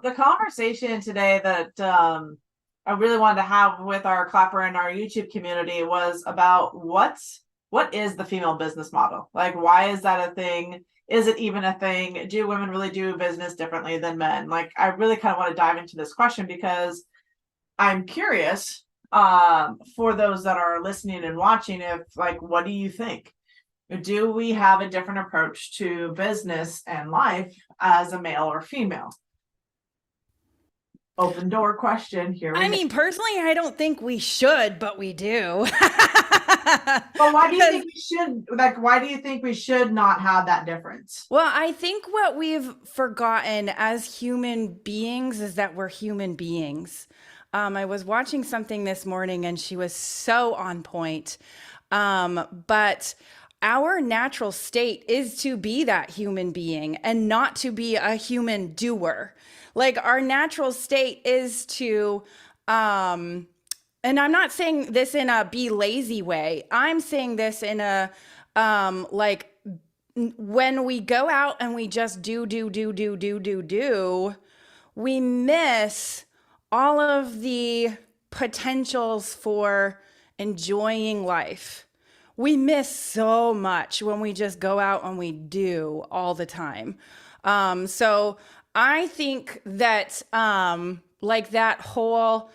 The conversation today that I really wanted to have with our clapper and our YouTube community was about what is the female business model? Like, why is that a thing? Is it even a thing? Do women really do business differently than men? Like, I really kind of want to dive into this question because I'm curious for those that are listening and watching, if like, what do you think? Do we have a different approach to business and life as a male or female? Open door question. Here we I go. mean, personally, I don't think we should, but we do. But why do you Because, think we should, like, why do you think we should not have that difference? well, I think what we've forgotten as human beings is that we're human beings. I was watching something this morning and she was so on point. But our natural state is to be that human being and not to be a human doer. Like our natural state is to, and I'm not saying this in a be lazy way. I'm saying this in a, like when we go out and we just do, we miss all of the potentials for enjoying life. We miss so much when we just go out and we do all the time. So I think that like that whole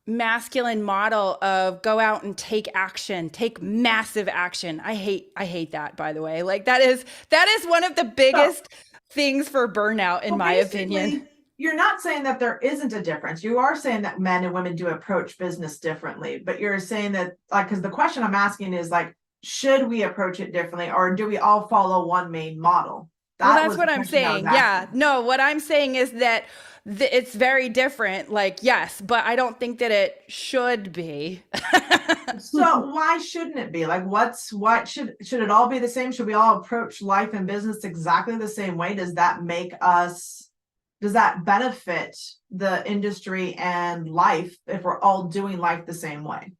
masculine model of go out and take action, take massive action. I hate that, by the way. Like that is one of the So, biggest things for burnout in well, my opinion. basically, you're not saying that there isn't a difference. You are saying that men and women do approach business differently, but you're saying that, like, because the question I'm asking is like, should we approach it differently, or do we all follow one main model? Well, That that's was what the I'm question I was saying. Yeah. asking. No, what I'm saying is that it's very different. Like, yes, but I don't think that it should be. So why shouldn't it be? Like, what should it all be the same? Should we all approach life and business exactly the same way? Does that benefit the industry and life if we're all doing life the same way?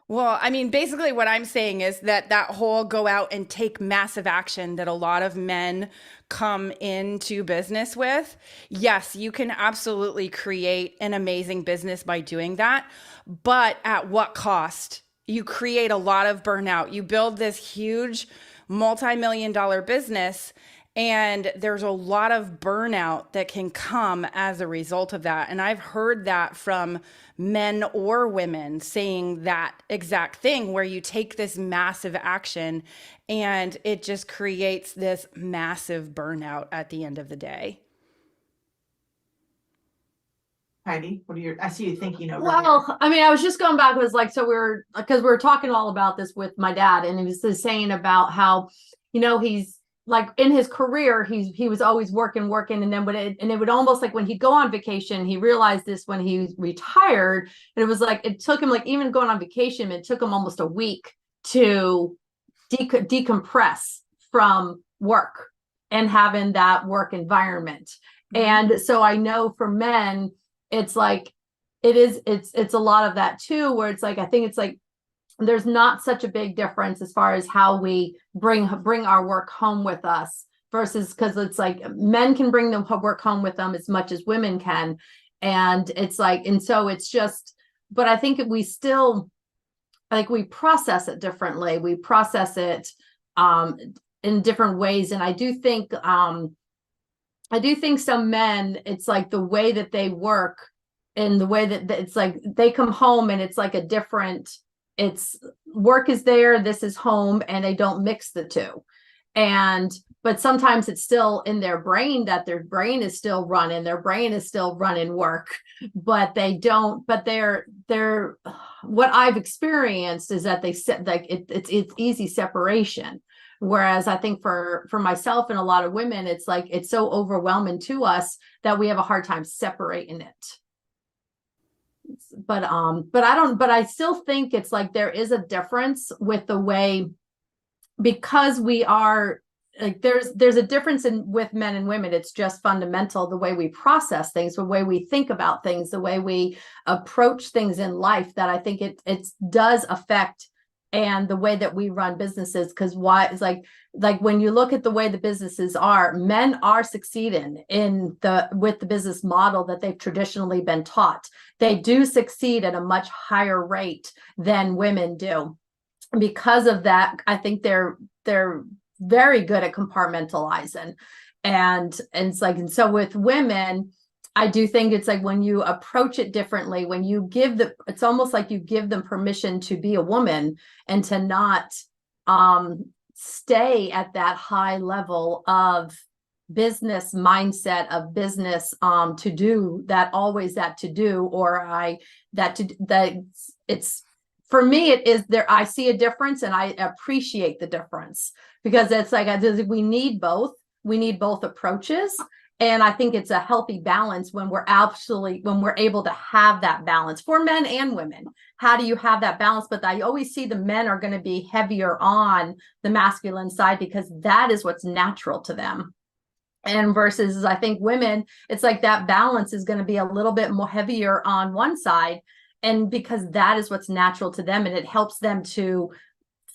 Well, I mean, basically, what I'm saying is that that whole go out and take massive action that a lot of men come into business with. Yes, you can absolutely create an amazing business by doing that. But at what cost? You create a lot of burnout. You build this huge multi-million dollar business and there's a lot of burnout that can come as a result of that. And I've heard that from men or women saying that exact thing where you take this massive action and it just creates this massive burnout at the end of the day. Heidi, I see you thinking over here. Well, I mean, I was just going back, was like, so because we were talking all about this with my dad, and he was just saying about how, he's like in his career, he was always working, and then it would almost like when he'd go on vacation, he realized this when he retired, and it was like it took him, like, even going on vacation, it took him almost a week to decompress from work and having that work environment. Mm-hmm. And so I know for men, it's like it's a lot of that too, where it's like I think it's like there's not such a big difference as far as how we bring our work home with us versus, because it's like men can bring the work home with them as much as women can, and it's like, and so it's just, but I think we still, like, we process it differently, we process it in different ways. And I do think some men, it's like the way that they work and the way that it's like they come home and it's like a different, it's work is there, this is home, and they don't mix the two. And but sometimes it's still in their brain that their brain is still running work, but they don't, but they're what I've experienced is that they set, like, it's easy separation. Whereas I think for myself and a lot of women, it's like it's so overwhelming to us that we have a hard time separating it. But I still think it's like there is a difference with the way, because we are like there's a difference in with men and women. It's just fundamental, the way we process things, the way we think about things, the way we approach things in life, that I think it does affect and the way that we run businesses. Because why is like when you look at the way the businesses are, men are succeeding with the business model that they've traditionally been taught. They do succeed at a much higher rate than women do. Because of that, I think they're very good at compartmentalizing. And it's like, and so with women, I do think it's like when you approach it differently, when you it's almost like you give them permission to be a woman and to not stay at that high level of business mindset, of business to do that, always that to do, or it's, for me, it is there. I see a difference and I appreciate the difference, because it's like we need both. We need both approaches. And I think it's a healthy balance when we're able to have that balance for men and women. How do you have that balance? But I always see the men are going to be heavier on the masculine side because that is what's natural to them. And versus, I think women, it's like that balance is going to be a little bit more heavier on one side. And because that is what's natural to them, and it helps them to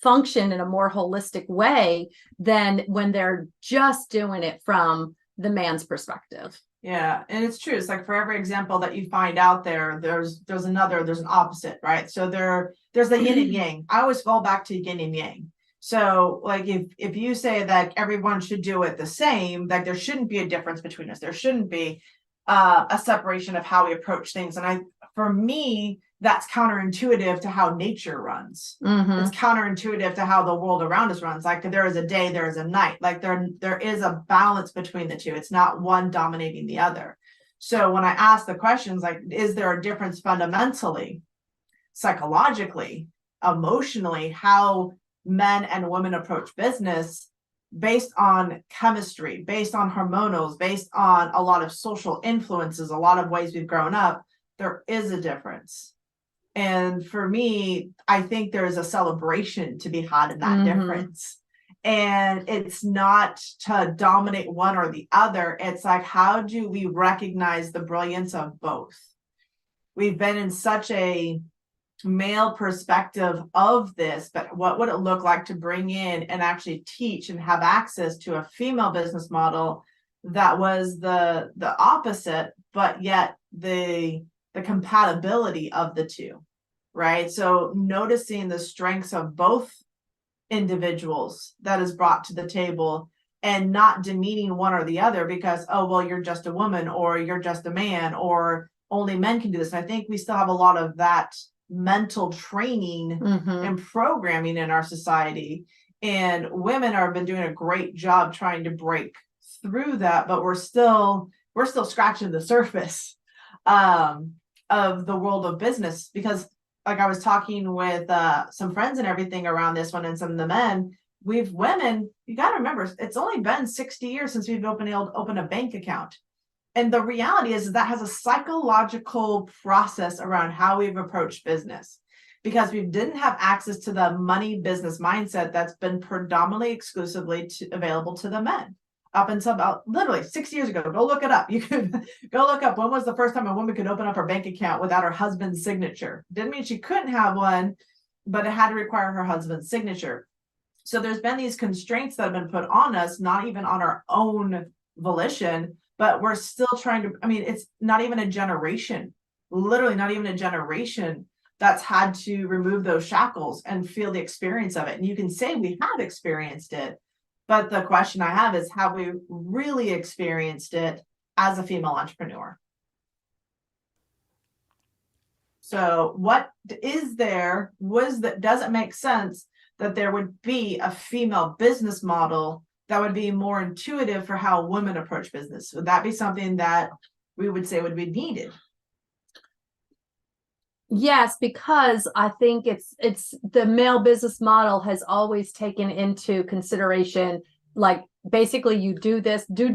function in a more holistic way than when they're just doing it from the man's perspective. Yeah, and it's true. It's like for every example that you find out there, there's an opposite, right? So there's the yin and yang. I always fall back to yin and yang. So like if you say that everyone should do it the same, like there shouldn't be a difference between us. There shouldn't be a separation of how we approach things. And for me, that's counterintuitive to how nature runs. It's counterintuitive to how the world around us runs. Like there is a day, there is a night. Like there is a balance between the two. It's not one dominating the other. So when I ask the questions, like, is there a difference fundamentally, psychologically, emotionally, how men and women approach business based on chemistry, based on hormonals, based on a lot of social influences, a lot of ways we've grown up, there is a difference. And for me, I think there is a celebration to be had in that difference. And it's not to dominate one or the other. It's like, how do we recognize the brilliance of both? We've been in such a male perspective of this, but what would it look like to bring in and actually teach and have access to a female business model that was the opposite, but yet the compatibility of the two, right? So noticing the strengths of both individuals that is brought to the table and not demeaning one or the other because, oh, well, you're just a woman or you're just a man or only men can do this. And I think we still have a lot of that mental training and programming in our society. And women have been doing a great job trying to break through that, but we're still scratching the surface of the world of business, because like I was talking with some friends and everything around this one, and some of the men, women, you got to remember, it's only been 60 years since we've been able to open a bank account. And the reality is that has a psychological process around how we've approached business, because we didn't have access to the money business mindset that's been predominantly exclusively available to the men up until about literally 6 years ago. Go look it up. You could go look up when was the first time a woman could open up her bank account without her husband's signature. Didn't mean she couldn't have one, but it had to require her husband's signature. So there's been these constraints that have been put on us, not even on our own volition, but we're still trying to, I mean, it's not even a generation, literally not even a generation that's had to remove those shackles and feel the experience of it. And you can say we have experienced it, but the question I have is, have we really experienced it as a female entrepreneur? So what is there, does it make sense that there would be a female business model that would be more intuitive for how women approach business? Would that be something that we would say would be needed? Yes, because I think it's the male business model has always taken into consideration, like basically you do this, do.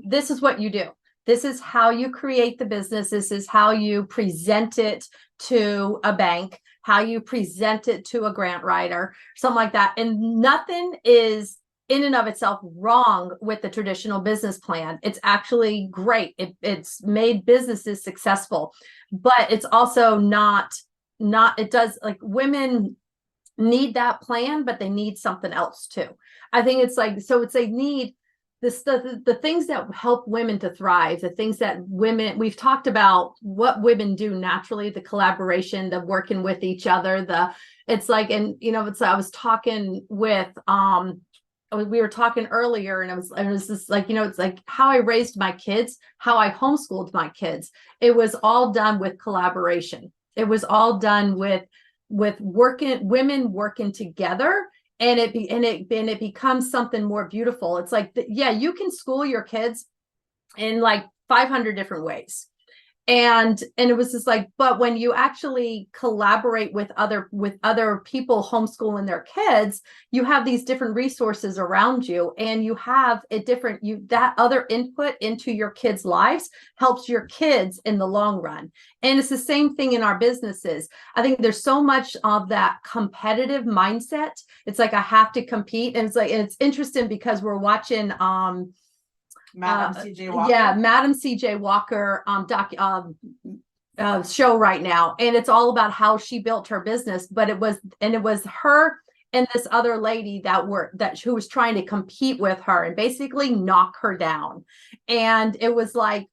This is what you do. This is how you create the business. This is how you present it to a bank, how you present it to a grant writer, something like that. And nothing is in and of itself wrong with the traditional business plan. It's actually great. It's made businesses successful, but it's also not, it does, like, women need that plan, but they need something else too. I think it's like, so it's a need the things that help women to thrive, the things that women, we've talked about what women do naturally, the collaboration, the working with each other, it's like, and you know, I was talking with, we were talking earlier and it was just like, you know, it's like how I raised my kids, how I homeschooled my kids. It was all done with collaboration. It was all done with women working together. And it becomes something more beautiful. It's like, yeah, you can school your kids in like 500 different ways. And it was just like, but when you actually collaborate with other people homeschooling their kids, you have these different resources around you, and you have that other input into your kids' lives helps your kids in the long run. And it's the same thing in our businesses. I think there's so much of that competitive mindset. It's like, I have to compete. And it's like, and it's interesting because we're watching, Madam CJ Walker. Yeah, Madam CJ Walker show right now, and it's all about how she built her business. But it was her and this other lady who was trying to compete with her and basically knock her down. And it was like,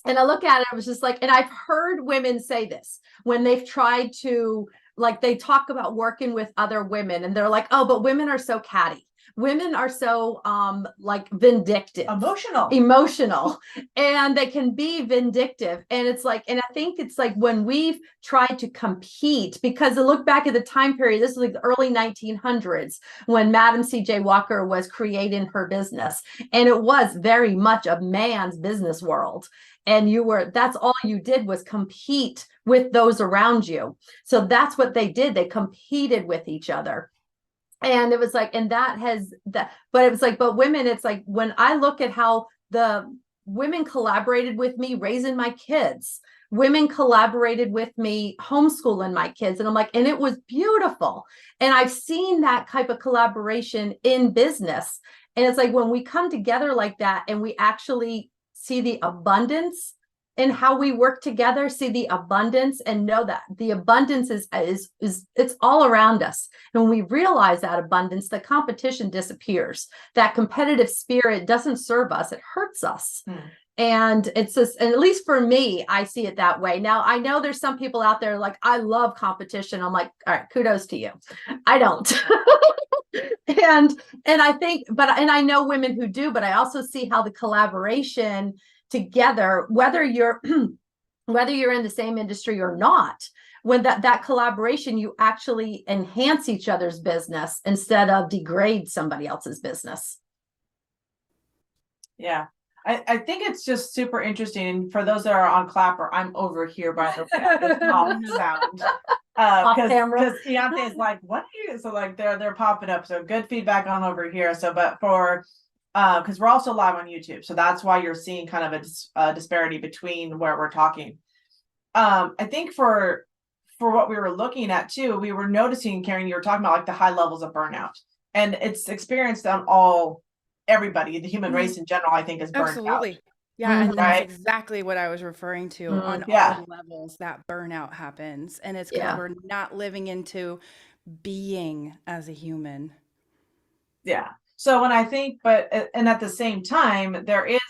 and I look at it, I was just like, and I've heard women say this when they've tried to, like, they talk about working with other women, and they're like, oh, but women are so catty. Women are so like vindictive, emotional, and they can be vindictive. And it's like, and I think it's like when we've tried to compete, because I look back at the time period, this is like the early 1900s when Madam CJ Walker was creating her business, and it was very much a man's business world. And that's all you did was compete with those around you. So that's what they did. They competed with each other. And it was like, and but it was like, but women, it's like, when I look at how the women collaborated with me raising my kids, women collaborated with me homeschooling my kids. And I'm like, and it was beautiful. And I've seen that type of collaboration in business. And it's like, when we come together like that and we actually see the abundance in how we work together, see the abundance, and know that the abundance is it's all around us. And when we realize that abundance, the competition disappears. That competitive spirit doesn't serve us, it hurts us. And it's just, and at least for me, I see it that way. Now, I know there's some people out there like, I love competition. I'm like, all right, kudos to you. I don't. and I think, and I know women who do, but I also see how the collaboration together, whether you're in the same industry or not, when that collaboration, you actually enhance each other's business instead of degrade somebody else's business. Yeah. I think it's just super interesting. And for those that are on Clapper, I'm over here by the sound. Because Deontay is like, what are you? So like they're popping up. So good feedback on over here. So, but for because we're also live on YouTube, so that's why you're seeing kind of a disparity between where we're talking. I think for what we were looking at too, we were noticing, Karen, you were talking about like the high levels of burnout, and it's experienced on everybody, the human race in general, I think, is burnt Absolutely. out. Yeah, and that's exactly what I was referring to. On all levels, that burnout happens, and it's because we're not living into being as a human. Yeah. So when I think, and at the same time,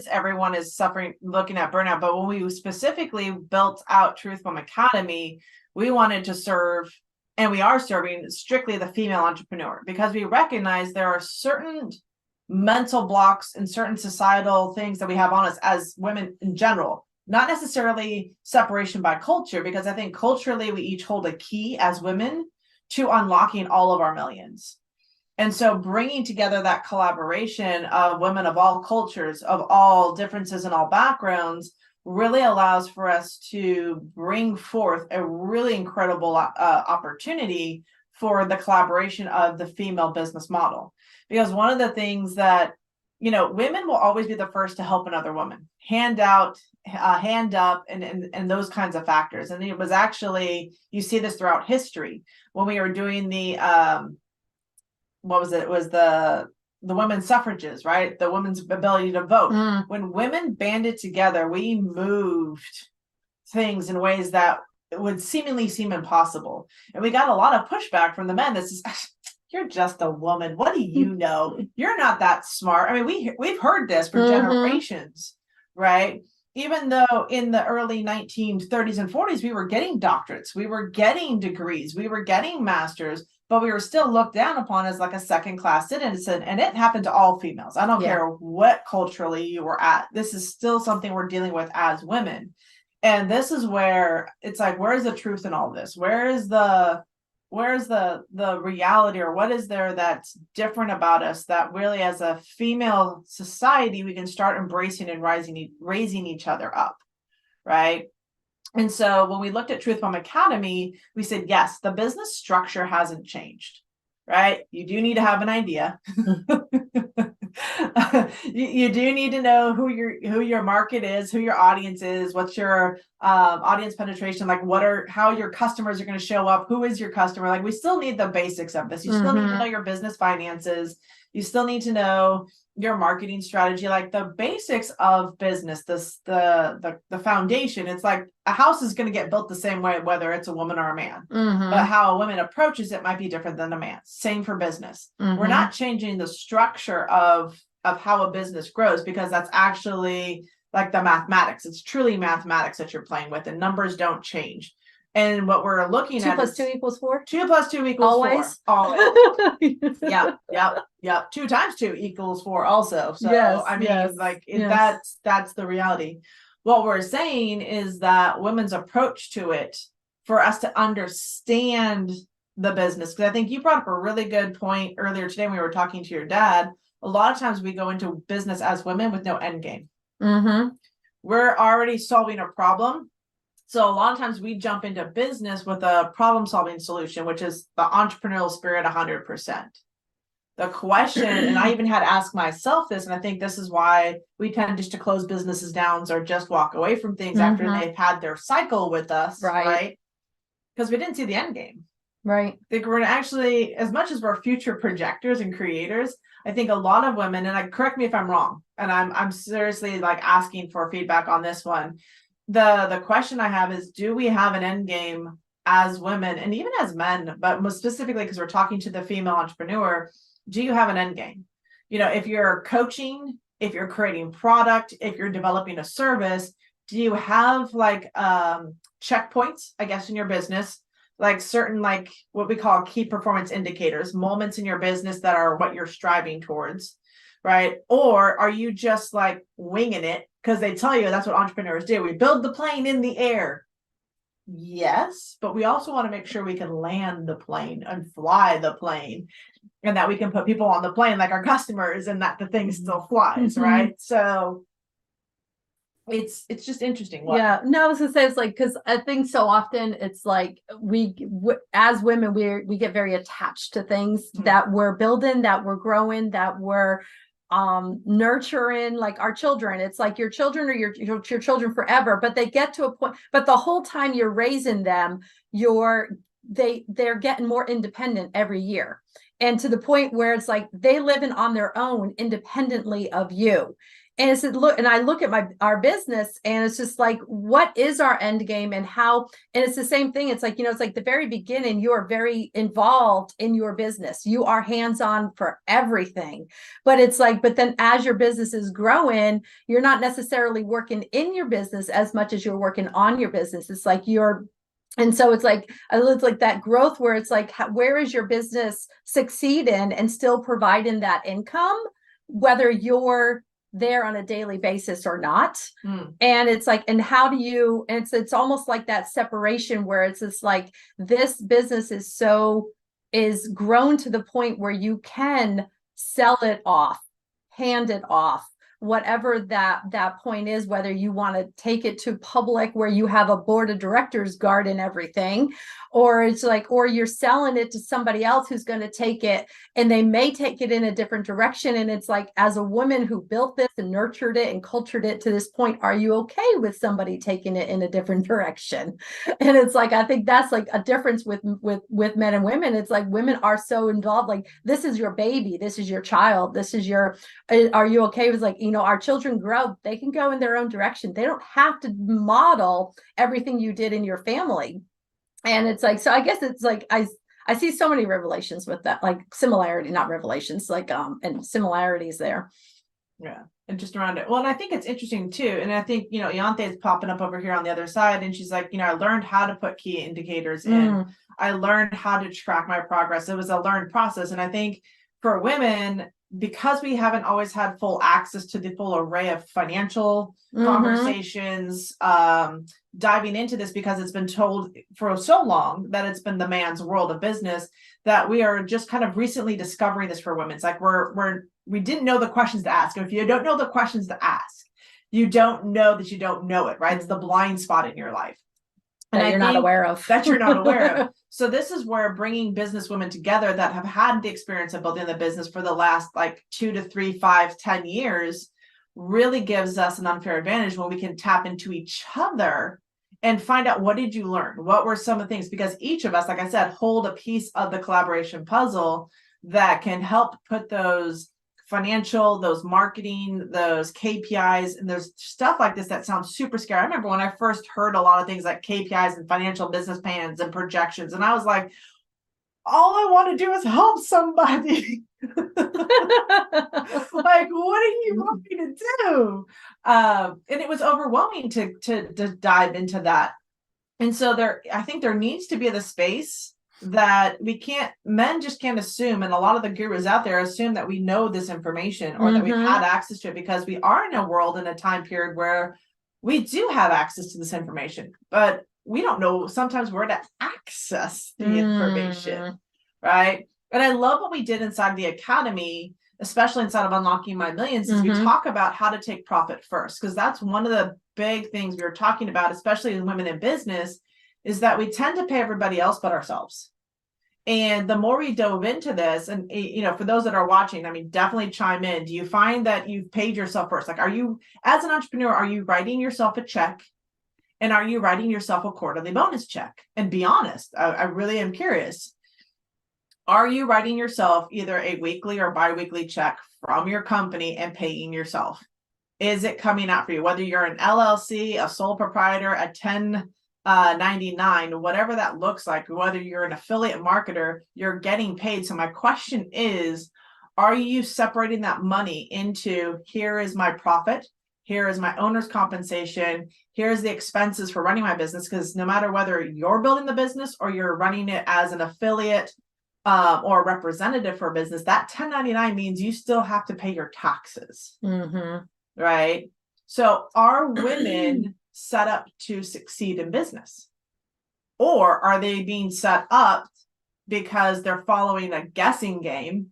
everyone is suffering, looking at burnout. But when we specifically built out Truth Bomb Academy, we wanted to serve, and we are serving strictly the female entrepreneur, because we recognize there are certain mental blocks and certain societal things that we have on us as women in general, not necessarily separation by culture, because I think culturally we each hold a key as women to unlocking all of our millions. And so bringing together that collaboration of women of all cultures, of all differences and all backgrounds, really allows for us to bring forth a really incredible opportunity for the collaboration of the female business model. Because one of the things that, women will always be the first to help another woman, hand out, hand up, and those kinds of factors. And it was actually, you see this throughout history. When we were doing the what was it? It was the women's suffrages, right? The women's ability to vote. When women banded together, we moved things in ways that would seemingly seem impossible. And we got a lot of pushback from the men that says, you're just a woman. What do you know? You're not that smart. I mean, we've heard this for generations, right? Even though in the early 1930s and 40s, we were getting doctorates, we were getting degrees, we were getting masters, but we were still looked down upon as like a second-class citizen. And it happened to all females. I don't care what culturally you were at. This is still something we're dealing with as women. And this is where it's like, where's the truth in all this? Where's the reality, or what is there that's different about us that really as a female society we can start embracing and raising each other up, right? And so when we looked at Truth Bomb Academy, we said, yes, the business structure hasn't changed, right? You do need to have an idea. You do need to know who your market is, who your audience is, what's your audience penetration, like how your customers are going to show up, who is your customer. Like, we still need the basics of this. You still need to know your business finances. You still need to know your marketing strategy, like the basics of business, the foundation. It's like a house is going to get built the same way, whether it's a woman or a man, but how a woman approaches it might be different than a man. Same for business. We're not changing the structure of how a business grows, because that's actually like the mathematics. It's truly mathematics that you're playing with, and numbers don't change. And what we're looking at 2 + 2 = 4. 2 + 2 = 4. Always. Yep. 2 × 2 = 4 also. So Yes, I mean, yes, like yes. that's the reality. What we're saying is that women's approach to it, for us to understand the business, because I think you brought up a really good point earlier today when we were talking to your dad. A lot of times we go into business as women with no end game. We're already solving a problem. So a lot of times we jump into business with a problem-solving solution, which is the entrepreneurial spirit 100%. The question, and I even had to ask myself this, and I think this is why we tend just to close businesses down or just walk away from things after they've had their cycle with us, right? Because we didn't see the end game. Right. I think we're actually, as much as we're future projectors and creators, I think a lot of women, and correct me if I'm wrong, and I'm seriously like asking for feedback on this one. The question I have is, do we have an end game as women, and even as men, but most specifically because we're talking to the female entrepreneur, do you have an end game? You know, if you're coaching, if you're creating product, if you're developing a service, do you have like checkpoints, I guess, in your business, like certain, like what we call key performance indicators, moments in your business that are what you're striving towards, right? Or are you just like winging it? Because they tell you that's what entrepreneurs do. We build the plane in the air. Yes, but we also want to make sure we can land the plane and fly the plane, and that we can put people on the plane like our customers, and that the thing still flies, right? So it's just interesting. I was gonna say, it's like, because I think so often it's like as women, we get very attached to things that we're building, that we're growing, that we're nurturing, like our children. It's like your children are your children forever, but they get to a point, but the whole time you're raising them, they're getting more independent every year, and to the point where it's like they living on their own independently of you. And it's I look at our business, and it's just like, what is our end game, and how? And it's the same thing. It's like, it's like the very beginning, you are very involved in your business. You are hands-on for everything. But it's like, but then as your business is growing, you're not necessarily working in your business as much as you're working on your business. It's like and so it's like that growth where it's like, where is your business succeeding and still providing that income, whether you're there on a daily basis or not. And it's like, and how do you, and it's almost like that separation where it's just like, this business is grown to the point where you can sell it off, hand it off, whatever that point is, whether you want to take it to public where you have a board of directors guard and everything, or it's like, or you're selling it to somebody else who's going to take it, and they may take it in a different direction. And it's like, as a woman who built this and nurtured it and cultured it to this point, are you okay with somebody taking it in a different direction? And it's like, I think that's like a difference with men and women. It's like, women are so involved, like, this is your baby, this is your child, this is your, are you okay with like our children grow, they can go in their own direction. They don't have to model everything you did in your family. And it's like, so I guess it's like, I see so many revelations with that, like similarity, not revelations, like, and similarities there. Yeah. And just around it. Well, and I think it's interesting too. And I think, Iante is popping up over here on the other side. And she's like, I learned how to put key indicators in. I learned how to track my progress. It was a learned process. And I think for women, because we haven't always had full access to the full array of financial conversations, diving into this, because it's been told for so long that it's been the man's world of business, that we are just kind of recently discovering this for women. It's like we didn't know the questions to ask. If you don't know the questions to ask, you don't know that you don't know it, right? It's the blind spot in your life that you're not aware of. That you're not aware of. So this is where bringing business women together that have had the experience of building the business for the last like 2 to 3, 5, 10 years really gives us an unfair advantage when we can tap into each other and find out, what did you learn? What were some of the things? Because each of us, like I said, hold a piece of the collaboration puzzle that can help put those financial, those marketing, those KPIs, and there's stuff like this that sounds super scary. I remember when I first heard a lot of things like KPIs and financial business plans and projections, and I was like, all I want to do is help somebody. Like, what do you want me to do? And it was overwhelming to dive into that. And so I think there needs to be the space that men just can't assume. And a lot of the gurus out there assume that we know this information or that we've had access to it, because we are in a world, in a time period where we do have access to this information, but we don't know sometimes where to access the information, right? And I love what we did inside the academy, especially inside of Unlocking My Millions, is we talk about how to take profit first, because that's one of the big things we were talking about, especially in women in business, is that we tend to pay everybody else but ourselves. And the more we dove into this, and for those that are watching, I mean, definitely chime in. Do you find that you've paid yourself first? Like, are you, as an entrepreneur, are you writing yourself a check? And are you writing yourself a quarterly bonus check? And be honest, I really am curious. Are you writing yourself either a weekly or biweekly check from your company and paying yourself? Is it coming out for you? Whether you're an LLC, a sole proprietor, a 1099, whatever that looks like, whether you're an affiliate marketer, you're getting paid. So my question is, are you separating that money into, here is my profit, here is my owner's compensation, here's the expenses for running my business? Because no matter whether you're building the business or you're running it as an affiliate or a representative for a business, that 1099 means you still have to pay your taxes, right? So are women set up to succeed in business, or are they being set up because they're following a guessing game?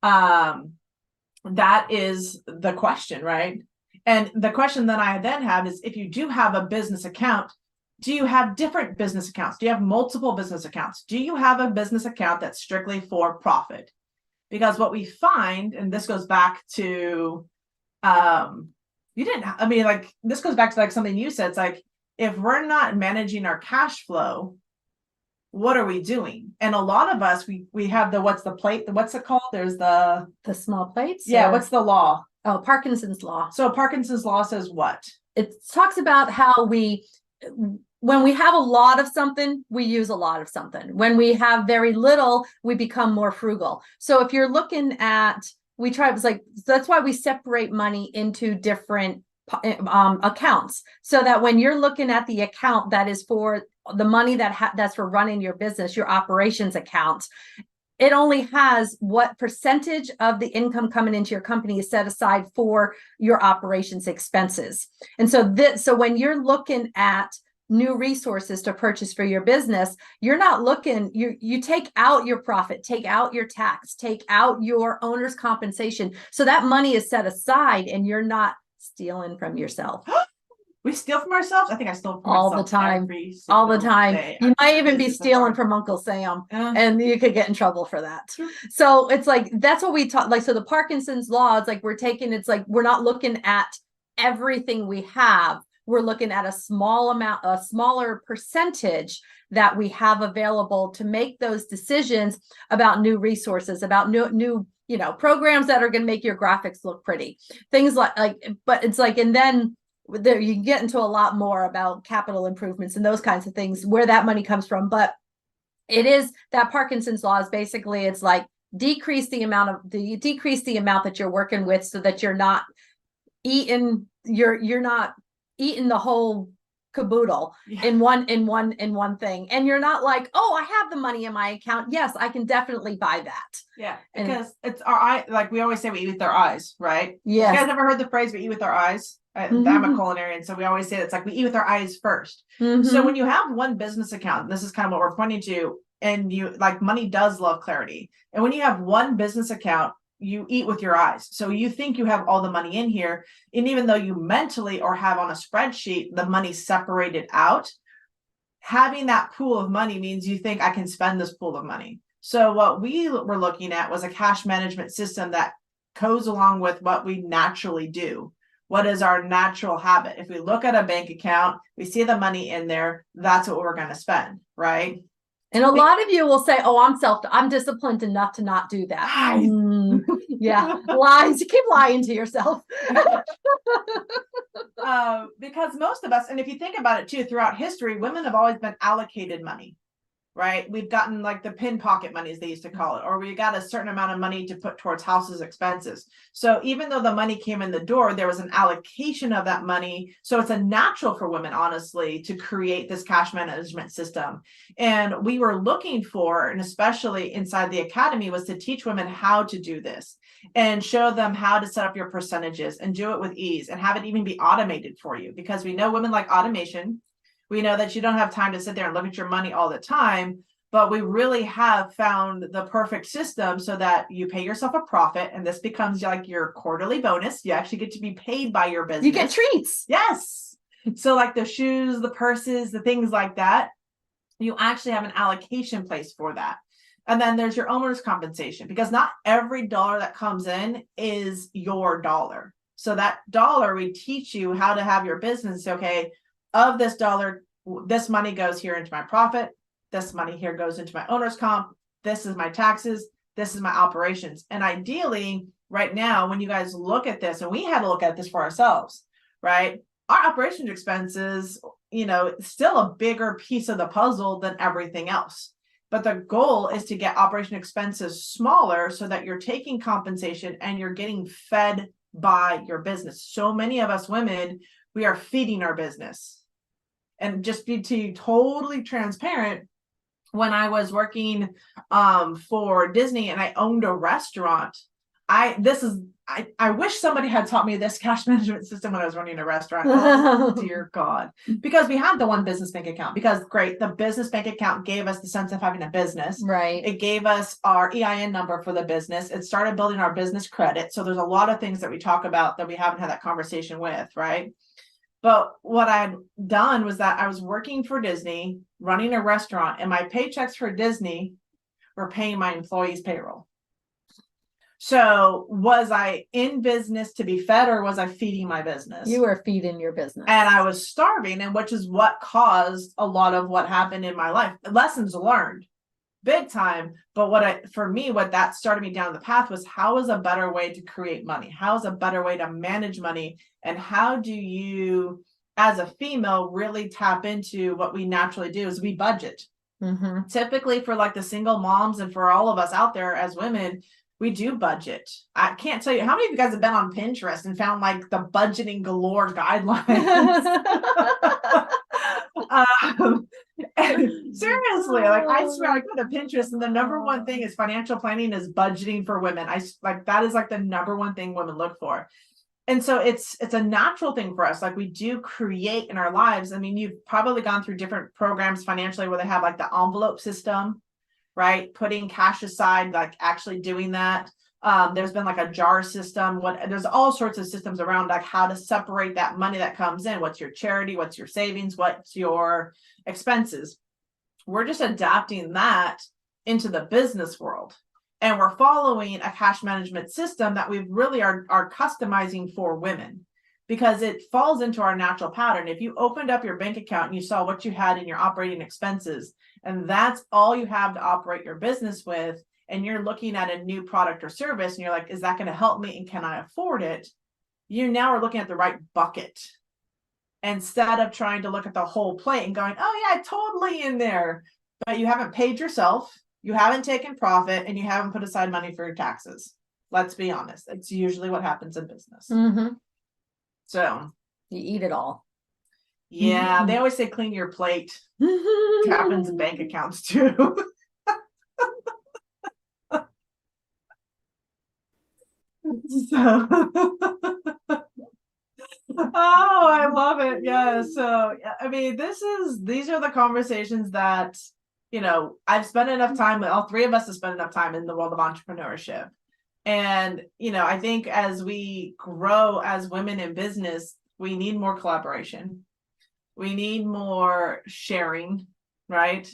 That is the question, right? And the question that I then have is, if you do have a business account, do you have different business accounts? Do you have multiple business accounts? Do you have a business account that's strictly for profit? Because what we find, and this goes back to this goes back to like something you said. It's like, if we're not managing our cash flow, what are we doing? And a lot of us, we have what's it called? There's the small plates. Yeah. Or, what's the law? Oh, Parkinson's law. So Parkinson's law says what? It talks about how when we have a lot of something, we use a lot of something. When we have very little, we become more frugal. So if you're looking at, that's why we separate money into different accounts, so that when you're looking at the account that is for the money that's for running your business, your operations account, it only has what percentage of the income coming into your company is set aside for your operations expenses. And so when you're looking at new resources to purchase for your business, you're not looking, you take out your profit, take out your tax, take out your owner's compensation. So that money is set aside and you're not stealing from yourself. We steal from ourselves? I think I stole from all the time. All the time. You might even be stealing from Uncle Sam, and you could get in trouble for that. So it's like, that's what we talk, like, so the Parkinson's law, it's like we're not looking at everything we have. We're looking at a smaller percentage that we have available to make those decisions about new resources, about new programs that are going to make your graphics look pretty, things but it's like, and then there you can get into a lot more about capital improvements and those kinds of things, where that money comes from. But it is that Parkinson's law is basically, it's like decrease the amount that you're working with, so that you're not eating the whole caboodle in one thing, and you're not like, oh, I have the money in my account, yes, I can definitely buy that. Because it's our eye, like we always say, we eat with our eyes, right? Yes. You guys ever heard the phrase we eat with our eyes? I'm a culinarian, so we always say it's like we eat with our eyes first. So when you have one business account, this is kind of what we're pointing to, and you like, money does love clarity, and when you have one business account, you eat with your eyes. So you think you have all the money in here, and even though you mentally or have on a spreadsheet the money separated out, having that pool of money means you think, I can spend this pool of money. So what we were looking at was a cash management system that goes along with what we naturally do. What is our natural habit? If we look at a bank account, we see the money in there, that's what we're going to spend, right? And a lot of you will say, oh, I'm disciplined enough to not do that. Yeah, lies. You keep lying to yourself. Because most of us, and if you think about it too, throughout history, women have always been allocated money, right? We've gotten like the pin pocket money, as they used to call it, or we got a certain amount of money to put towards houses expenses. So even though the money came in the door, there was an allocation of that money. So it's a natural for women, honestly, to create this cash management system. And we were looking for, and especially inside the academy, was to teach women how to do this and show them how to set up your percentages and do it with ease and have it even be automated for you, because we know women like automation. We know that you don't have time to sit there and look at your money all the time, but we really have found the perfect system so that you pay yourself a profit, and this becomes like your quarterly bonus. You actually get to be paid by your business. You get treats. Yes. So like the shoes, the purses, the things like that, you actually have an allocation place for that. And then there's your owner's compensation, because not every dollar that comes in is your dollar. So that dollar, we teach you how to have your business. Okay, of this dollar, this money goes here into my profit. This money here goes into my owner's comp. This is my taxes. This is my operations. And ideally, right now, when you guys look at this, and we had to look at this for ourselves, right? Our operations expenses, still a bigger piece of the puzzle than everything else. But the goal is to get operation expenses smaller so that you're taking compensation and you're getting fed by your business. So many of us women, we are feeding our business. And just be totally transparent, when I was working for Disney and I owned a restaurant, I wish somebody had taught me this cash management system when I was running a restaurant. Oh, dear God. Because we had the one business bank account, because great, the business bank account gave us the sense of having a business. Right. It gave us our EIN number for the business. It started building our business credit. So there's a lot of things that we talk about that we haven't had that conversation with, right? But what I'd done was that I was working for Disney, running a restaurant, and my paychecks for Disney were paying my employees' payroll. So was I in business to be fed, or was I feeding my business? You were feeding your business. And I was starving, and which is what caused a lot of what happened in my life. Lessons learned, big time. But what that started me down the path was, how is a better way to create money? How is a better way to manage money? And how do you, as a female, really tap into what we naturally do is we budget. Typically for like the single moms and for all of us out there as women, we do budget. I can't tell you how many of you guys have been on Pinterest and found like the budgeting galore guidelines. And seriously, like I swear, I go to Pinterest and the number one thing is financial planning is budgeting for women. That is like the number one thing women look for. And so it's a natural thing for us. Like we do create in our lives. I mean, you've probably gone through different programs financially where they have like the envelope system, right? Putting cash aside, like actually doing that. There's been like a jar system. There's all sorts of systems around like how to separate that money that comes in. What's your charity? What's your savings? What's your expenses? We're just adapting that into the business world. And we're following a cash management system that we really are customizing for women, because it falls into our natural pattern. If you opened up your bank account and you saw what you had in your operating expenses, and that's all you have to operate your business with, and you're looking at a new product or service and you're like, is that going to help me and can I afford it? You now are looking at the right bucket instead of trying to look at the whole plate and going, oh yeah, totally in there. But you haven't paid yourself, you haven't taken profit, and you haven't put aside money for your taxes. Let's be honest. It's usually what happens in business. Mm-hmm. So You eat it all. yeah, they always say clean your plate. It happens in bank accounts too. So oh, I love it. Yeah. So I mean, these are the conversations that, I've spent enough time, all three of us have spent enough time in the world of entrepreneurship. And, I think as we grow as women in business, we need more collaboration. We need more sharing, right?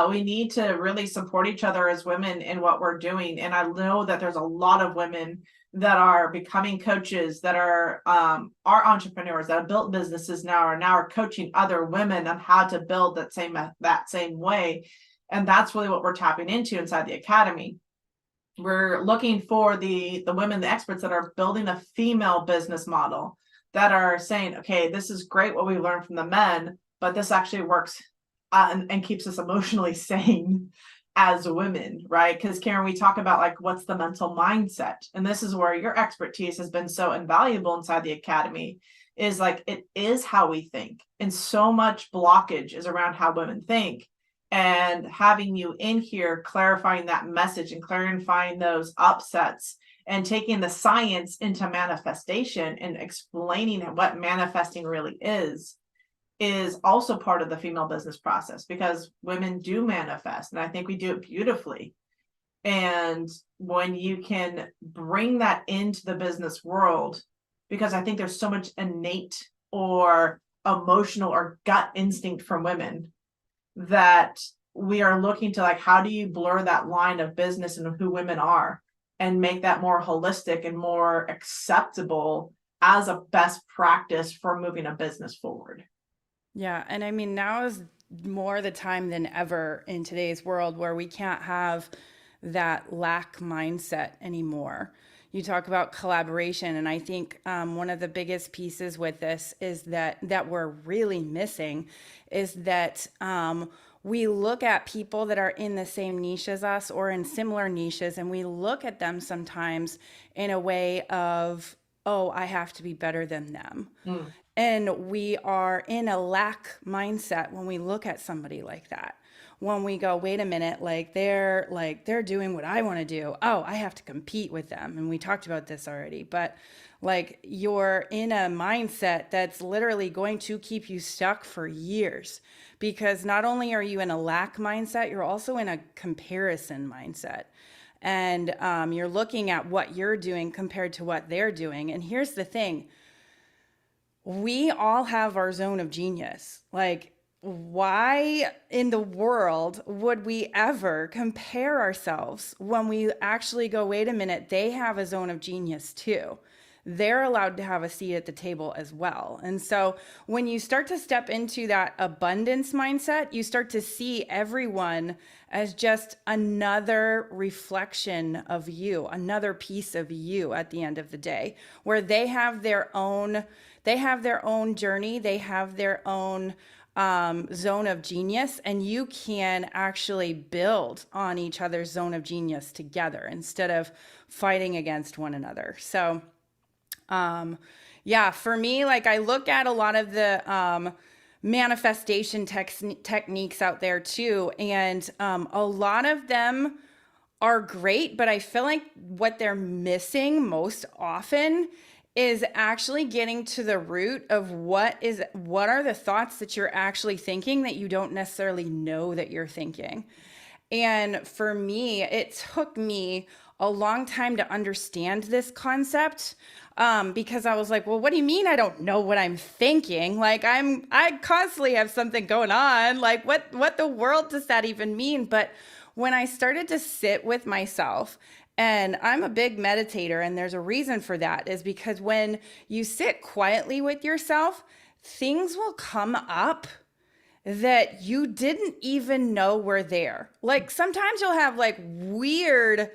We need to really support each other as women in what we're doing. And I know that there's a lot of women that are becoming coaches, that are entrepreneurs, that have built businesses now are coaching other women on how to build that same way. And that's really what we're tapping into inside the academy. We're looking for the women, the experts that are building a female business model, that are saying, okay, this is great what we learned from the men, but this actually works and keeps us emotionally sane as women, right? Because Karen, we talk about like, what's the mental mindset? And this is where your expertise has been so invaluable inside the academy, is like, it is how we think. And so much blockage is around how women think. And having you in here clarifying that message and clarifying those upsets and taking the science into manifestation and explaining what manifesting really is also part of the female business process, because women do manifest, and I think we do it beautifully. And when you can bring that into the business world, because I think there's so much innate or emotional or gut instinct from women, that we are looking to like, how do you blur that line of business and who women are and make that more holistic and more acceptable as a best practice for moving a business forward. Yeah. And I mean, now is more the time than ever in today's world where we can't have that lack mindset anymore. You talk about collaboration, and I think one of the biggest pieces with this is that we're really missing is that we look at people that are in the same niche as us or in similar niches, and we look at them sometimes in a way of, oh, I have to be better than them. And we are in a lack mindset when we look at somebody like that. When we go, wait a minute, they're doing what I want to do. Oh, I have to compete with them. And we talked about this already, but like, you're in a mindset that's literally going to keep you stuck for years, because not only are you in a lack mindset, you're also in a comparison mindset. And you're looking at what you're doing compared to what they're doing. And here's the thing. We all have our zone of genius. Like, why in the world would we ever compare ourselves when we actually go, wait a minute, they have a zone of genius too. They're allowed to have a seat at the table as well. And so when you start to step into that abundance mindset, you start to see everyone as just another reflection of you, another piece of you at the end of the day, where they have their own journey, they have their own zone of genius, and you can actually build on each other's zone of genius together instead of fighting against one another. So yeah, for me, like, I look at a lot of the manifestation techniques out there too, and a lot of them are great, but I feel like what they're missing most often is actually getting to the root of what are the thoughts that you're actually thinking that you don't necessarily know that you're thinking. And for me, it took me a long time to understand this concept, because I was like, well, what do you mean I don't know what I'm thinking? Like, I constantly have something going on. Like, what the world does that even mean? But when I started to sit with myself, and I'm a big meditator, and there's a reason for that, is because when you sit quietly with yourself, things will come up that you didn't even know were there. Like sometimes you'll have like weird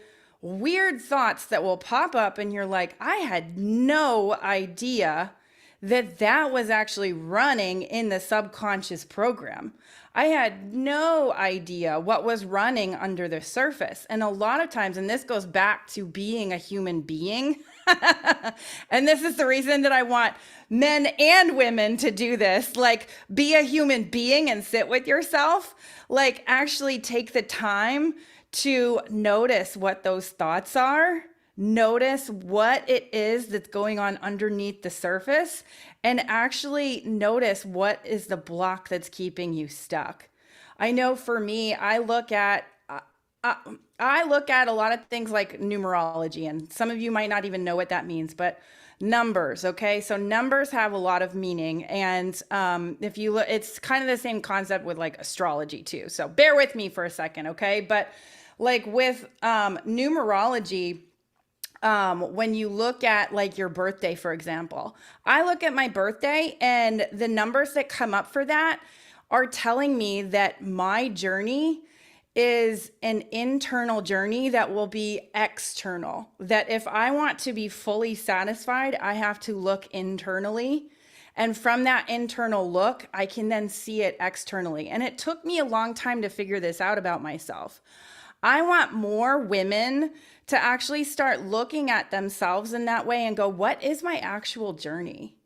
thoughts that will pop up and you're like, I had no idea that that was actually running in the subconscious program. I had no idea what was running under the surface. And a lot of times, and this goes back to being a human being, and this is the reason that I want men and women to do this, like be a human being and sit with yourself, like actually take the time to notice what those thoughts are, notice what it is that's going on underneath the surface, and actually notice what is the block that's keeping you stuck. I know for me, I look at a lot of things like numerology, and some of you might not even know what that means, but numbers. Okay. So numbers have a lot of meaning. And if you look, it's kind of the same concept with like astrology too. So bear with me for a second. Okay. But like with numerology, when you look at like your birthday, for example, I look at my birthday and the numbers that come up for that are telling me that my journey is an internal journey that will be external. That if I want to be fully satisfied, I have to look internally. And from that internal look, I can then see it externally. And it took me a long time to figure this out about myself. I want more women to actually start looking at themselves in that way and go, what is my actual journey?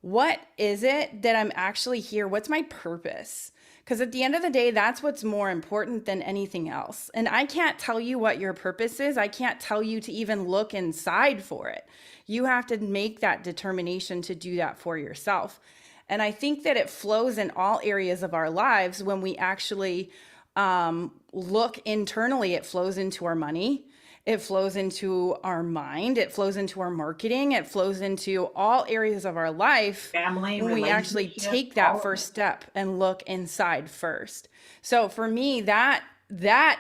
What is it that I'm actually here? What's my purpose? Because at the end of the day, that's what's more important than anything else. And I can't tell you what your purpose is. I can't tell you to even look inside for it. You have to make that determination to do that for yourself. And I think that it flows in all areas of our lives when we actually look internally. It flows into our money. It flows into our mind. It flows into our marketing. It flows into all areas of our life. Family, when we actually take that first step and look inside first. So for me, that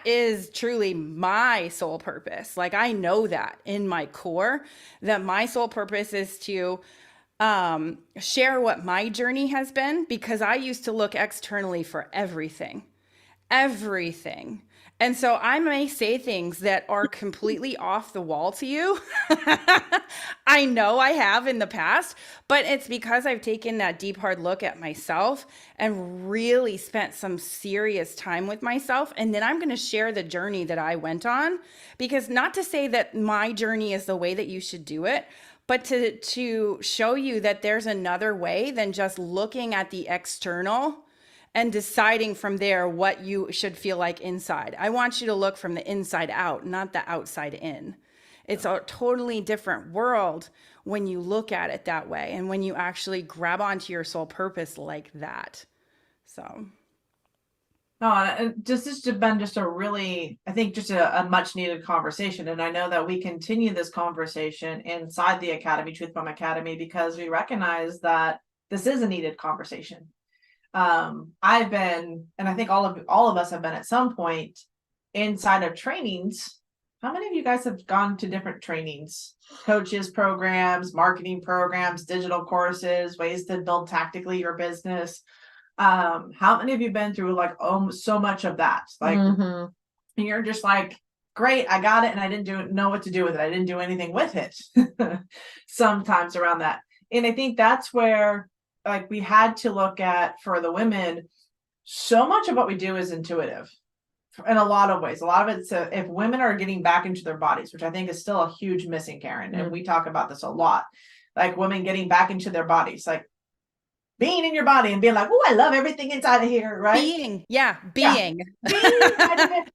is truly my soul purpose. Like I know that in my core, that my soul purpose is to share what my journey has been, because I used to look externally for everything. And so I may say things that are completely off the wall to you. I know I have in the past, but it's because I've taken that deep, hard look at myself and really spent some serious time with myself. And then I'm going to share the journey that I went on, because not to say that my journey is the way that you should do it, but to show you that there's another way than just looking at the external and deciding from there what you should feel like inside. I want you to look from the inside out, not the outside in. It's a totally different world when you look at it that way and when you actually grab onto your soul purpose like that. So. No, this has been just a really, I think just a much needed conversation. And I know that we continue this conversation inside the Academy, Truth Bomb Academy, because we recognize that this is a needed conversation. I've been, and I think all of us have been at some point inside of trainings. How many of you guys have gone to different trainings, coaches programs, marketing programs, digital courses, ways to build tactically your business? How many of you been through like so much of that? Like you're just like, great, I got it, and I didn't know what to do with it. I didn't do anything with it. Sometimes around that. And I think that's where like we had to look at, for the women, so much of what we do is intuitive in a lot of ways. A lot of it's if women are getting back into their bodies, which I think is still a huge missing, Karen. And we talk about this a lot, like women getting back into their bodies, like being in your body and being like, oh, I love everything inside of here, right? Being.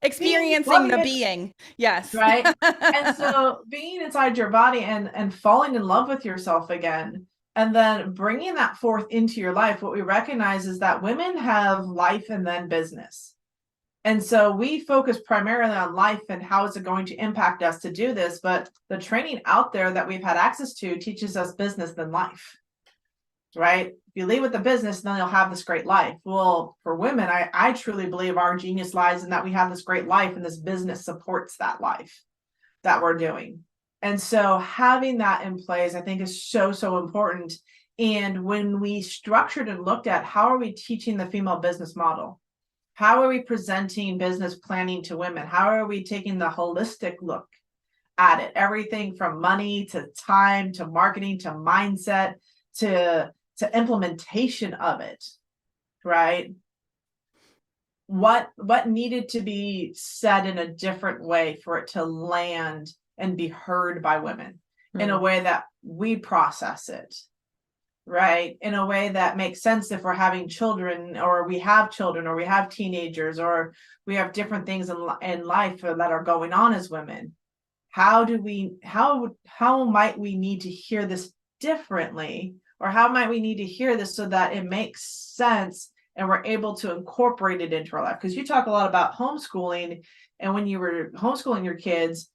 Experiencing the being. Yes. Right. And so being inside your body and falling in love with yourself again, and then bringing that forth into your life, what we recognize is that women have life and then business. And so we focus primarily on life and how is it going to impact us to do this. But the training out there that we've had access to teaches us business than life, right? If you lead with the business, then you'll have this great life. Well, for women, I truly believe our genius lies in that we have this great life and this business supports that life that we're doing. And so having that in place, I think, is so important. And when we structured and looked at how are we teaching the female business model? How are we presenting business planning to women? How are we taking the holistic look at it? Everything from money to time to marketing to mindset to implementation of it, right? What needed to be said in a different way for it to land and be heard by women in a way that we process it, right? In a way that makes sense if we're having children, or we have children, or we have teenagers, or we have different things in life that are going on as women. How might we need to hear this differently, or how might we need to hear this so that it makes sense and we're able to incorporate it into our life? Because you talk a lot about homeschooling, and when you were homeschooling your kids,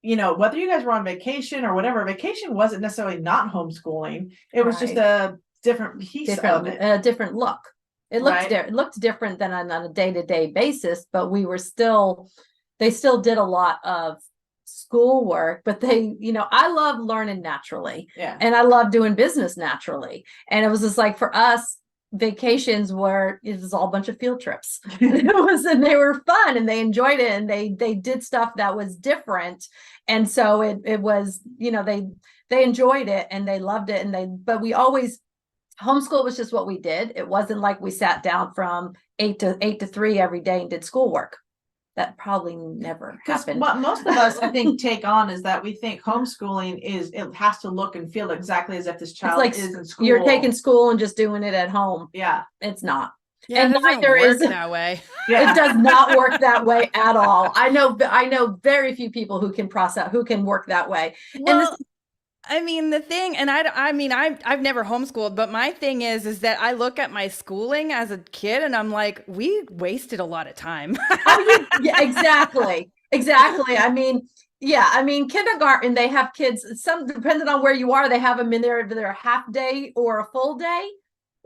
you know, whether you guys were on vacation or whatever, vacation wasn't necessarily not homeschooling. It was just a different piece of it. A different look. It looked different than on a day-to-day basis, but they still did a lot of schoolwork, but I love learning naturally. Yeah. And I love doing business naturally. And it was just like, for us, vacations it was all a bunch of field trips. And they were fun, and they enjoyed it, and they did stuff that was different. And so it was, they enjoyed it and they loved it. But we always, homeschool was just what we did. It wasn't like we sat down from 8 to 3 every day and did schoolwork. That probably never happened. What most of us, I think, take on is that we think homeschooling it has to look and feel exactly as if this child is in school. You're taking school and just doing it at home. Yeah. It's not. Yeah, and neither is that way. Yeah. It does not work that way at all. I know very few people who can work that way. Well, I mean, the thing, and I've never homeschooled, but my thing is that I look at my schooling as a kid and I'm like, we wasted a lot of time. Yeah, exactly. I mean, kindergarten, they have kids, some, depending on where you are, they have them in their half day or a full day.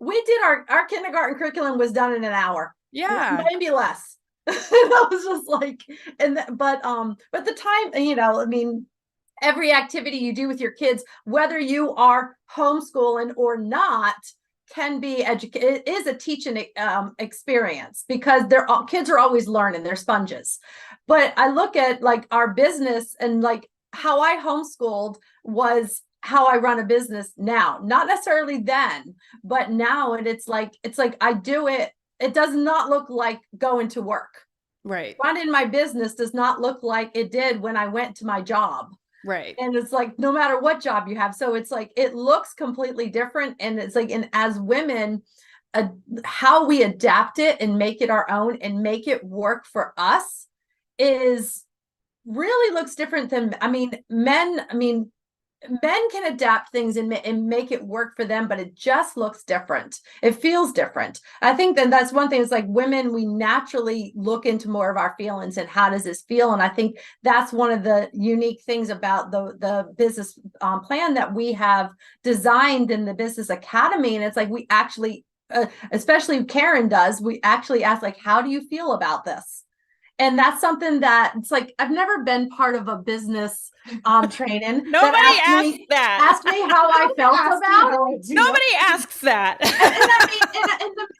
We did our kindergarten curriculum was done in an hour. Yeah. Maybe less. I was just like, but the time, every activity you do with your kids, whether you are homeschooling or not, can be it is a teaching experience, because kids are always learning. They're sponges. But I look at like our business, and like how I homeschooled was how I run a business now, not necessarily then, but now. And it's like I do it. It does not look like going to work. Right. Running my business does not look like it did when I went to my job. Right. And it's like, no matter what job you have. So it's like, it looks completely different. And it's like, and as women, how we adapt it and make it our own and make it work for us is really looks different than, men can adapt things and make it work for them, but it just looks different. It feels different. I think that's one thing. It's like women, we naturally look into more of our feelings and how does this feel? And I think that's one of the unique things about the business plan that we have designed in the Business Academy. And it's like, we actually, especially Karen does, we actually ask, like, how do you feel about this? And that's something that it's like, I've never been part of a business training. Nobody asked that. Asked me how I felt about it. Nobody asks that.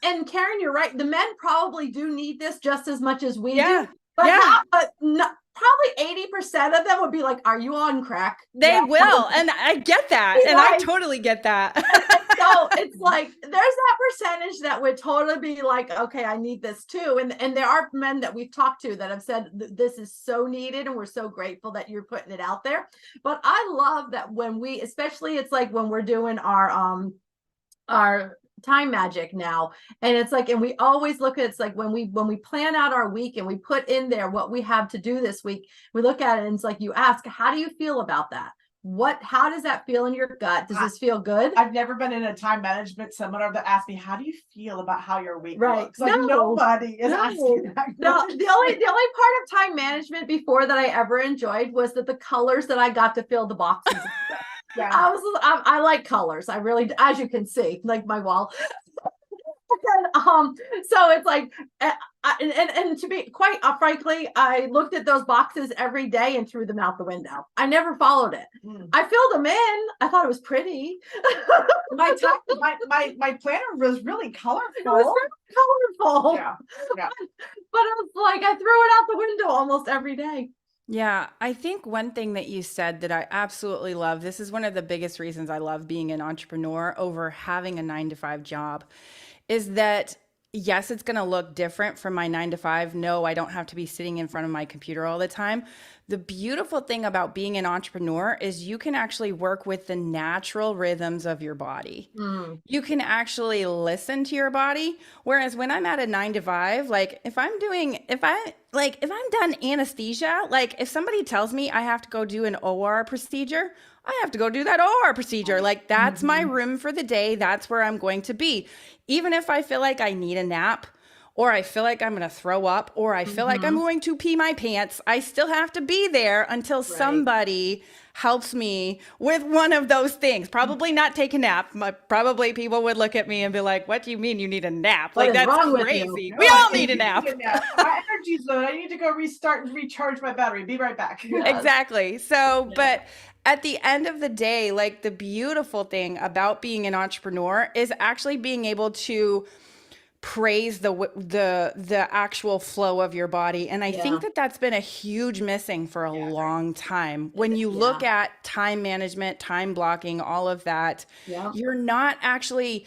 And Karen, you're right. The men probably do need this just as much as we do. But probably 80% of them would be like, "Are you on crack?" They will, and I get that, and I totally get that. So it's like there's that percentage that would totally be like, "Okay, I need this too." And there are men that we've talked to that have said this is so needed, and we're so grateful that you're putting it out there. But I love that when especially it's like when we're doing our time magic now, and it's like, and we always look at it's like when we plan out our week and we put in there what we have to do this week, we look at it and it's like you ask, how do you feel about that? How does that feel in your gut? Does this feel good? I've never been in a time management seminar that asked me, how do you feel about how your week looks? Like nobody is asking that. No, the only part of time management before that I ever enjoyed was that the colors that I got to fill the boxes. Yeah. I like colors. I really, as you can see, like my wall. So it's like, And to be quite frankly, I looked at those boxes every day and threw them out the window. I never followed it. I filled them in. I thought it was pretty. my planner was really colorful. It was very colorful. Yeah. But I was like, I threw it out the window almost every day. Yeah, I think one thing that you said that I absolutely love, this is one of the biggest reasons I love being an entrepreneur over having a 9 to 5 job, is that yes, it's going to look different from my 9 to 5. No, I don't have to be sitting in front of my computer all the time. The beautiful thing about being an entrepreneur is you can actually work with the natural rhythms of your body. You can actually listen to your body. Whereas when I'm at a 9 to 5, like if I'm done anesthesia, like if somebody tells me I have to go do an OR procedure, I have to go do that OR procedure. Like that's my room for the day. That's where I'm going to be. Even if I feel like I need a nap, or I feel like I'm going to throw up, or I feel like I'm going to pee my pants, I still have to be there until somebody helps me with one of those things. Probably not take a nap. Probably people would look at me and be like, what do you mean you need a nap? Like, that's crazy. We all need a nap. My energy's low. I need to go restart and recharge my battery. Be right back. Exactly. So, but at the end of the day, like the beautiful thing about being an entrepreneur is actually being able to praise the actual flow of your body. And I think that that's been a huge missing for a long time. When you look at time management, time blocking, all of that, you're not actually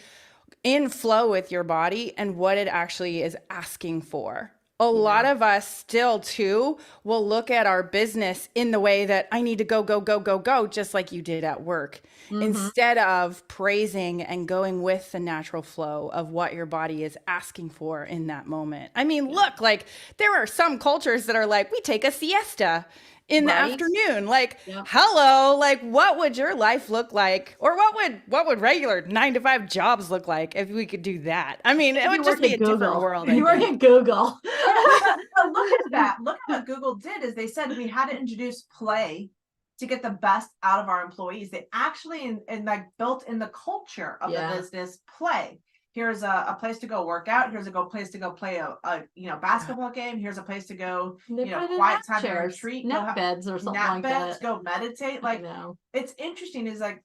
in flow with your body and what it actually is asking for. A lot of us still too will look at our business in the way that I need to go, go, go, go, go, just like you did at work, instead of praising and going with the natural flow of what your body is asking for in that moment. I mean, look, like there are some cultures that are like, we take a siesta in the afternoon. Like, hello, like what would your life look like? Or what would regular 9 to 5 jobs look like if we could do that? I mean, it would just be a different world. You work at Google. Look at that. Look at what Google did is they said we had to introduce play to get the best out of our employees. They actually and like built in the culture of the business play. Here's a place to go work out. Here's a place to go play a basketball game. Here's a place to go, quiet time and retreat. Nap beds or something like that. Go meditate. Like it's interesting is like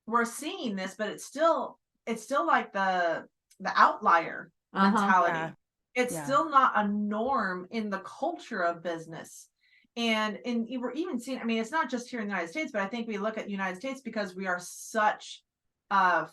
we're seeing this, but it's still like the outlier mentality. It's still not a norm in the culture of business. And we're even seeing, I mean, it's not just here in the United States, but I think we look at the United States because we are such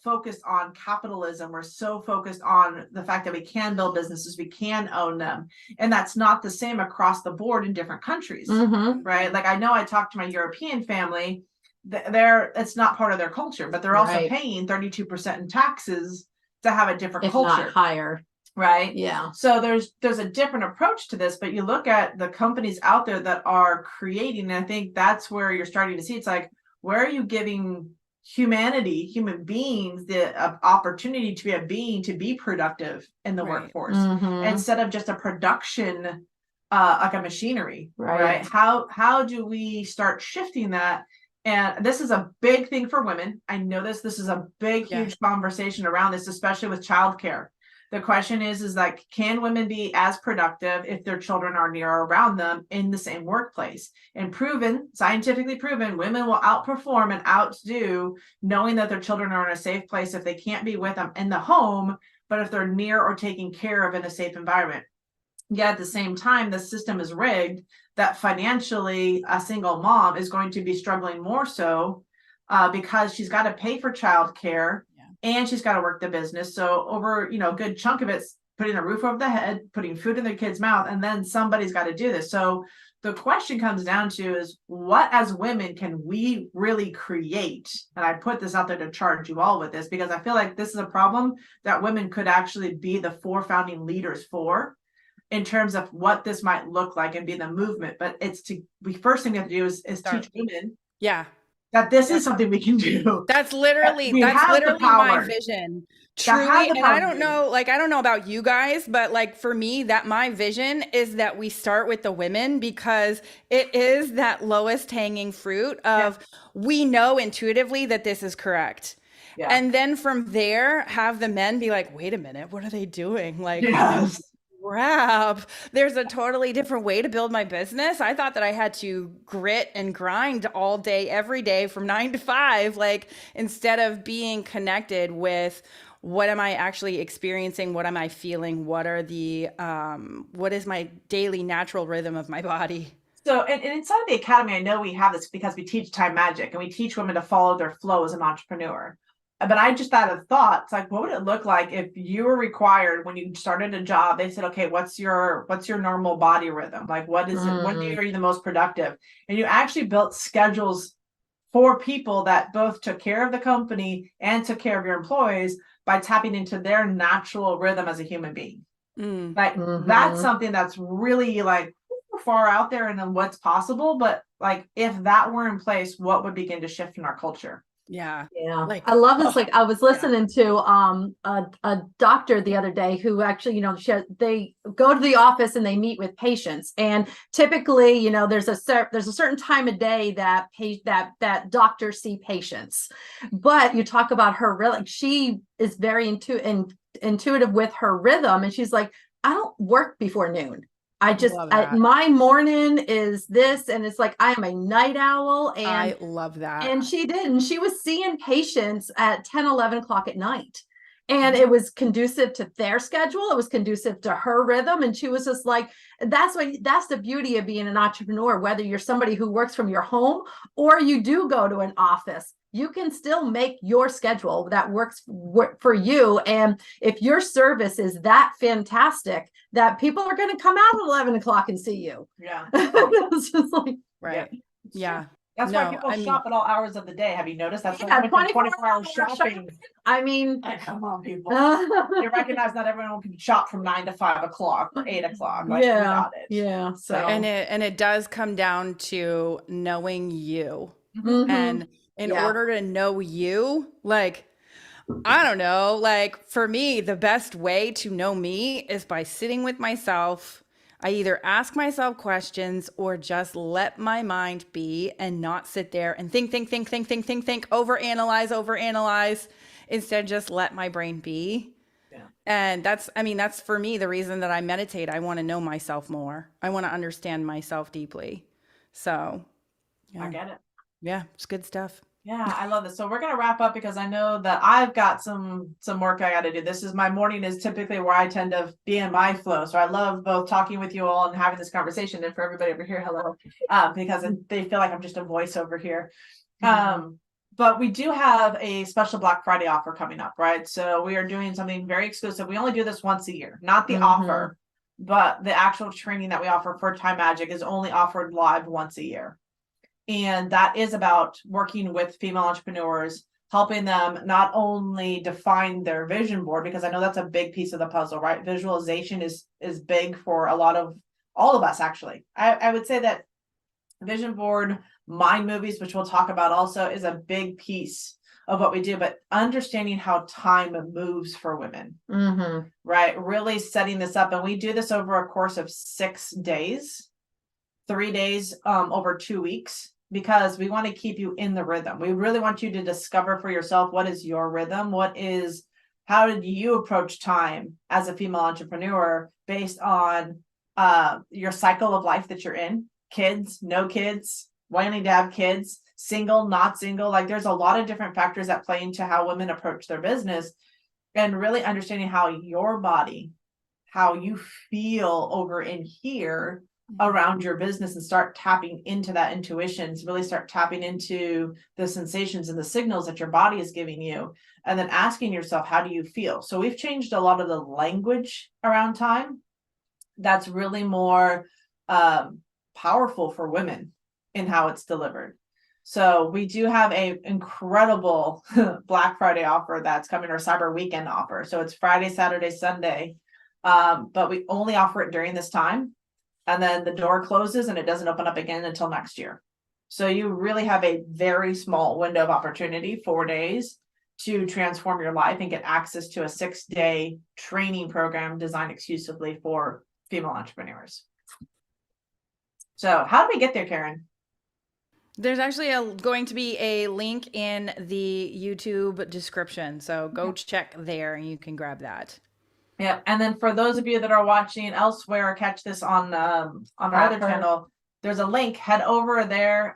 focused on capitalism. We're so focused on the fact that we can build businesses, we can own them. And that's not the same across the board in different countries, right? Like I know I talked to my European family, it's not part of their culture, but they're also paying 32% in taxes to have a different culture. Not higher. Right. Yeah. So there's a different approach to this, but you look at the companies out there that are creating, and I think that's where you're starting to see, it's like, where are you giving human beings, the opportunity to be a being, to be productive in the workforce instead of just a production, like a machinery, right? How do we start shifting that? And this is a big thing for women. I know this is a big, huge conversation around this, especially with childcare. The question is like, can women be as productive if their children are near or around them in the same workplace? And scientifically proven, women will outperform and outdo knowing that their children are in a safe place if they can't be with them in the home, but if they're near or taken care of in a safe environment. Yet at the same time, the system is rigged that financially a single mom is going to be struggling more so because she's got to pay for childcare. And she's got to work the business. So over, a good chunk of it's putting a roof over the head, putting food in their kid's mouth, and then somebody's got to do this. So the question comes down to is what as women can we really create? And I put this out there to charge you all with this because I feel like this is a problem that women could actually be the 4 founding leaders for in terms of what this might look like and be the movement. But first thing we have to do is teach women. That this is something we can do. That's literally my vision. Truly. And I don't know about you guys, but like for me, that my vision is that we start with the women because it is that lowest hanging fruit of we know intuitively that this is correct. And then from there, have the men be like, wait a minute, what are they doing? Like, crap, there's a totally different way to build my business. I thought that I had to grit and grind all day, every day from 9 to 5, like instead of being connected with what am I actually experiencing? What am I feeling? What is my daily natural rhythm of my body? So, and inside the academy, I know we have this because we teach time magic and we teach women to follow their flow as an entrepreneur. But I just had a thought. It's like, what would it look like if you were required when you started a job? They said, okay, what's your normal body rhythm? Like, what is it? When are you the most productive? And you actually built schedules for people that both took care of the company and took care of your employees by tapping into their natural rhythm as a human being. Like that's something that's really like far out there and then what's possible. But like if that were in place, what would begin to shift in our culture? Yeah. Yeah. Like, I love this. Like I was listening to a doctor the other day who actually, they go to the office and they meet with patients. And typically, there's a certain time of day that that doctors see patients. But you talk about her really, she is very intuitive with her rhythm. And she's like, I don't work before noon. My morning is this, and it's like I am a night owl, and I love that. And she was seeing patients at 10, 11 o'clock at night, and it was conducive to their schedule. It was conducive to her rhythm, and she was just like, that's the beauty of being an entrepreneur. Whether you're somebody who works from your home or you do go to an office, you can still make your schedule that works for you. And if your service is that fantastic, that people are going to come out at 11 o'clock and see you. Yeah. It's just like, right. Yeah. That's why people shop at all hours of the day. Have you noticed? That's 24-hour shopping. I mean, come on, people. You recognize not everyone can shop from 9 to 5 o'clock or 8 o'clock. Like, we got it. Yeah. So and it does come down to knowing you. Mm-hmm. And in order to know you, like, I don't know, like for me, the best way to know me is by sitting with myself. I either ask myself questions or just let my mind be and not sit there and think, overanalyze, instead just let my brain be. Yeah. And that's for me, the reason that I meditate. I want to know myself more. I want to understand myself deeply. So I get it. Yeah, it's good stuff. Yeah, I love this. So we're going to wrap up because I know that I've got some work I got to do. This is my morning is typically where I tend to be in my flow. So I love both talking with you all and having this conversation. And for everybody over here, hello, because they feel like I'm just a voice over here. But we do have a special Black Friday offer coming up, right? So we are doing something very exclusive. We only do this once a year, not the offer, but the actual training that we offer for Time Magic is only offered live once a year. And that is about working with female entrepreneurs, helping them not only define their vision board, because I know that's a big piece of the puzzle, right? Visualization is big for all of us, actually. I would say that vision board, mind movies, which we'll talk about also, is a big piece of what we do, but understanding how time moves for women, right? Really setting this up. And we do this over a course of 6 days, 3 days over 2 weeks. Because we want to keep you in the rhythm. We really want you to discover for yourself what is your rhythm, how did you approach time as a female entrepreneur based on your cycle of life that you're in, kids, no kids, wanting to have kids, single, not single. Like there's a lot of different factors that play into how women approach their business, and really understanding how your body, how you feel over in here around your business, and start tapping into that intuition, really start tapping into the sensations and the signals that your body is giving you, and then asking yourself, how do you feel? So we've changed a lot of the language around time that's really more powerful for women in how it's delivered. So we do have a incredible Black Friday offer that's coming, our Cyber Weekend offer. So it's Friday, Saturday, Sunday, but we only offer it during this time. And then the door closes and it doesn't open up again until next year. So you really have a very small window of opportunity, 4 days, to transform your life and get access to a 6-day training program designed exclusively for female entrepreneurs. So how do we get there, Karen? There's actually going to be a link in the YouTube description. So go check there and you can grab that. Yeah, and then for those of you that are watching elsewhere, catch this on our other Clapper. channel. There's a link. Head over there.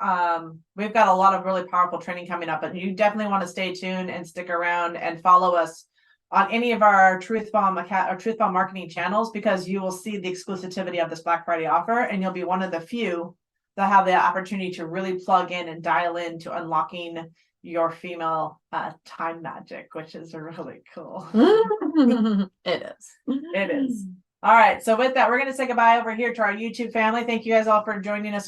We've got a lot of really powerful training coming up, but you definitely want to stay tuned and stick around and follow us on any of our Truth Bomb marketing channels, because you will see the exclusivity of this Black Friday offer, and you'll be one of the few that have the opportunity to really plug in and dial into unlocking your female time magic, which is really cool. It is. It is. All right. So with that, we're going to say goodbye over here to our YouTube family. Thank you guys all for joining us